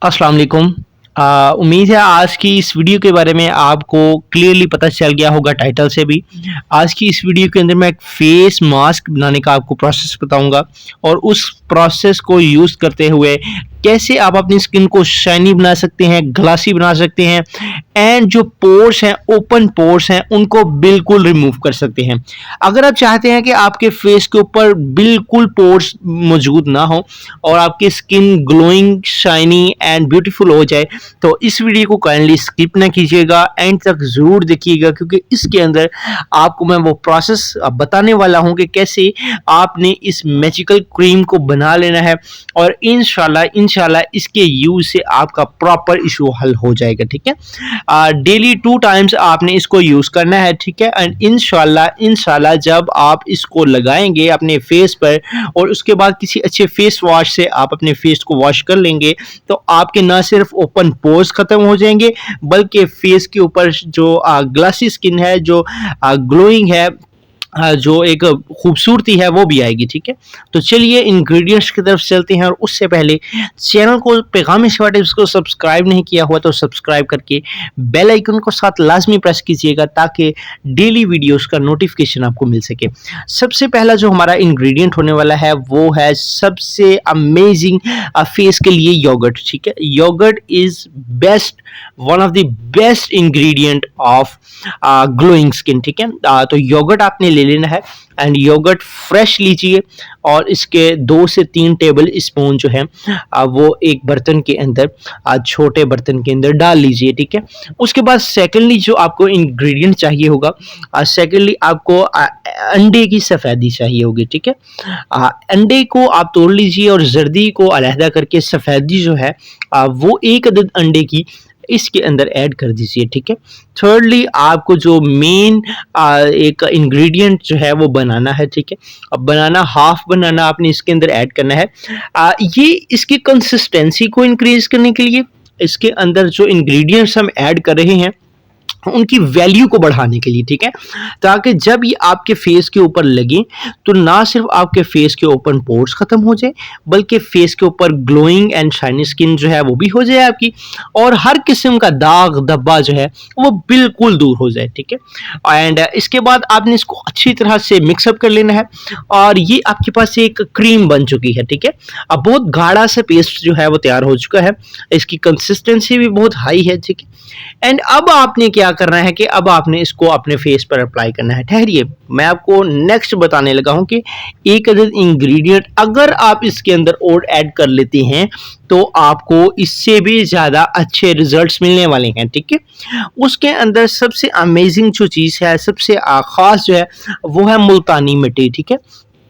अस्सलाम वालेकुम। उम्मीद है आज की इस वीडियो के बारे में आपको क्लियरली पता चल गया होगा टाइटल से भी। आज की इस वीडियो के अंदर मैं एक फेस मास्क बनाने का आपको प्रोसेस बताऊंगा और उस प्रोसेस को यूज़ करते हुए कैसे आप अपनी स्किन को शाइनी बना सकते हैं, ग्लासी बना सकते हैं एंड जो पोर्स हैं, ओपन पोर्स हैं, उनको बिल्कुल रिमूव कर सकते हैं। अगर आप चाहते हैं कि आपके फेस के ऊपर बिल्कुल पोर्स मौजूद ना हो और आपकी skin glowing, shiny and beautiful हो जाए, तो इस वीडियो को काइंडली स्किप ना कीजिएगा, एंड तक ज़रूर देखिएगा क्योंकि इसके अंदर आपको मैं वो प्रोसेस बताने वाला हूँ कि कैसे आपने इस मैजिकल क्रीम को बना लेना है और इंशाल्लाह इसके यूज़ से आपका प्रॉपर इशू हल हो जाएगा। ठीक है, डेली 2 टाइम्स आपने इसको यूज़ करना है। ठीक है, एंड इंशाल्लाह जब आप इसको लगाएंगे अपने फेस पर और उसके बाद किसी अच्छे फेस वॉश से आप अपने फेस को वॉश कर लेंगे, तो आपके ना सिर्फ ओपन पोर्स खत्म हो जाएंगे बल्कि फेस के ऊपर जो ग्लासी स्किन है, जो ग्लोइंग है, जो एक खूबसूरती है वो भी आएगी। ठीक है, तो चलिए इंग्रेडिएंट्स की तरफ चलते हैं और उससे पहले चैनल को पैगाम सेवा टिप्स को सब्सक्राइब नहीं किया हुआ तो सब्सक्राइब करके बेल आइकन को साथ लाजमी प्रेस कीजिएगा ताकि डेली वीडियोस का नोटिफिकेशन आपको मिल सके। सबसे पहला जो हमारा इंग्रेडिएंट होने वाला है वो है सबसे अमेजिंग फेस के लिए योगर्ट। ठीक है, yogurt is best, one of the best ingredient of glowing skin. ठीक है, तो योगर्ट आपने ले लेना है एंड योगर्ट फ्रेश लीजिए और इसके 2 से 3 टेबल स्पून जो है वो एक बर्तन के अंदर, छोटे बर्तन के अंदर डाल लीजिए। ठीक है, उसके बाद सेकेंडली जो आपको इंग्रेडिएंट चाहिए होगा, सेकेंडली आपको अंडे की सफ़ेदी चाहिए होगी। ठीक है, अंडे को आप तोड़ लीजिए और जर्दी को अलहदा करके सफ़ेदी जो है वो 1 अदद अंडे की इसके अंदर ऐड कर दीजिए। ठीक है, थर्डली आपको जो मेन एक इंग्रेडिएंट जो है वो बनाना है। ठीक है, अब बनाना, हाफ बनाना आपने इसके अंदर ऐड करना है। ये इसकी कंसिस्टेंसी को इंक्रीज करने के लिए इसके अंदर जो इंग्रेडिएंट्स हम ऐड कर रहे हैं उनकी वैल्यू को बढ़ाने के लिए। ठीक है, ताकि जब ये आपके फेस के ऊपर लगे तो ना सिर्फ आपके फेस के ओपन पोर्स खत्म हो जाए बल्कि फेस के ऊपर ग्लोइंग एंड शाइनी स्किन जो है वो भी हो जाए आपकी, और हर किस्म का दाग धब्बा जो है वो बिल्कुल दूर हो जाए। ठीक है, एंड इसके बाद आपने इसको अच्छी तरह से मिक्सअप कर लेना है और ये आपके पास एक क्रीम बन चुकी है। ठीक है, अब बहुत गाढ़ा सा पेस्ट जो है वो तैयार हो चुका है, इसकी कंसिस्टेंसी भी बहुत हाई है। ठीक है, एंड अब आपने क्या करना है कि अब आपने इसको अपने फेस पर अप्लाई करना है। ठहरिए, मैं आपको नेक्स्ट बताने लगा हूं कि एक अदद इंग्रेडिएंट अगर आप इसके अंदर और ऐड कर लेते हैं तो आपको इससे भी ज़्यादा अच्छे रिजल्ट्स मिलने वाले हैं। ठीक है, उसके अंदर सबसे अमेजिंग जो चीज़ है, सबसे ख़ास जो है वो है मुल्तानी मिट्टी। ठीक है,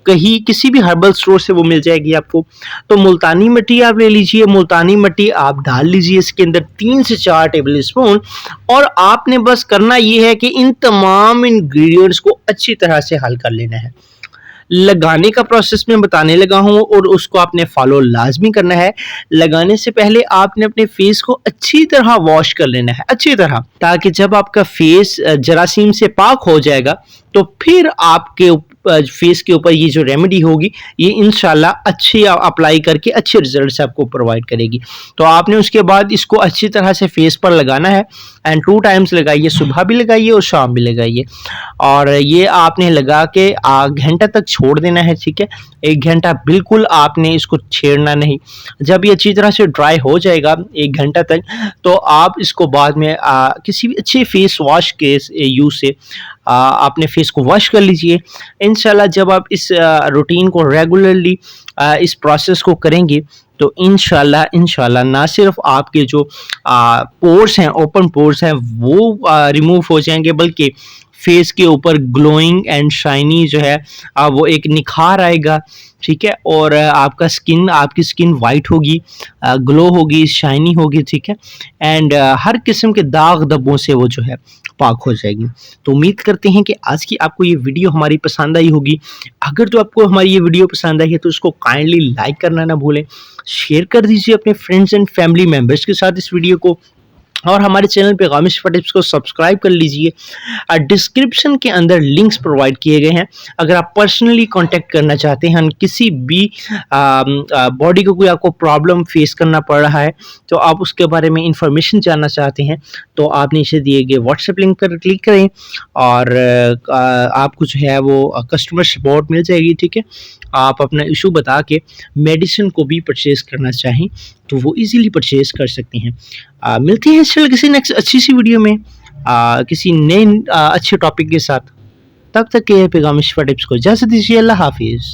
कहीं किसी भी हर्बल स्टोर से वो मिल जाएगी आपको। तो मुल्तानी मिट्टी आप ले लीजिए, मुल्तानी मिट्टी आप डाल लीजिए इसके अंदर 3 से 4 टेबल स्पून, और आपने बस करना ये है कि इन तमाम इंग्रेडिएंट्स को अच्छी तरह से हल कर लेना है। लगाने का प्रोसेस मैं बताने लगा हूँ और उसको आपने फॉलो लाजमी करना है। लगाने से पहले आपने अपने फेस को अच्छी तरह वॉश कर लेना है, अच्छी तरह, ताकि जब आपका फेस जरासीम से पाक हो जाएगा तो फिर आपके फेस के ऊपर ये जो रेमेडी होगी ये इंशाल्लाह अच्छी अप्लाई करके अच्छे रिजल्ट्स आपको प्रोवाइड करेगी। तो आपने उसके बाद इसको अच्छी तरह से फेस पर लगाना है एंड 2 टाइम्स लगाइए, सुबह भी लगाइए और शाम भी लगाइए, और ये आपने लगा के घंटा तक छोड़ देना है। ठीक है, 1 घंटा बिल्कुल आपने इसको छेड़ना नहीं। जब ये अच्छी तरह से ड्राई हो जाएगा 1 घंटा तक, तो आप इसको बाद में किसी भी अच्छे फेस वॉश के यूज़ से अपने फेस को वॉश कर लीजिए। इंशाल्लाह जब आप इस रूटीन को रेगुलरली इस प्रोसेस को करेंगे तो इंशाल्लाह ना सिर्फ आपके जो पोर्स हैं, ओपन पोर्स हैं, वो रिमूव हो जाएंगे बल्कि फेस के ऊपर ग्लोइंग एंड शाइनी जो है वो एक निखार आएगा। ठीक है, और आपकी स्किन वाइट होगी, ग्लो होगी, शाइनी होगी। ठीक है, एंड हर किस्म के दाग धब्बों से वो जो है पाक हो जाएगी। तो उम्मीद करते हैं कि आज की आपको ये वीडियो हमारी पसंद आई होगी। अगर तो आपको हमारी ये वीडियो पसंद आई है तो उसको काइंडली लाइक करना ना भूलें, शेयर कर दीजिए अपने फ्रेंड्स एंड फैमिली मेम्बर्स के साथ इस वीडियो को, और हमारे चैनल पे गामिश टिप्स को सब्सक्राइब कर लीजिए। डिस्क्रिप्शन के अंदर लिंक्स प्रोवाइड किए गए हैं। अगर आप पर्सनली कांटेक्ट करना चाहते हैं, किसी भी बॉडी को कोई आपको प्रॉब्लम फेस करना पड़ रहा है, तो आप उसके बारे में इंफॉर्मेशन जानना चाहते हैं, तो आप नीचे दिए गए व्हाट्सएप लिंक पर क्लिक करें और आपको जो है वो कस्टमर सपोर्ट मिल जाएगी। ठीक है, आप अपना इशू बता के मेडिसिन को भी परचेज़ करना चाहें तो वो इजीली परचेज़ कर सकते हैं। मिलते हैं चल किसी नेक्स्ट अच्छी सी वीडियो में किसी नए अच्छे टॉपिक के साथ। तब तक के पैगाम टिप्स को इजाज़त दीजिए। अल्लाह हाफिज़।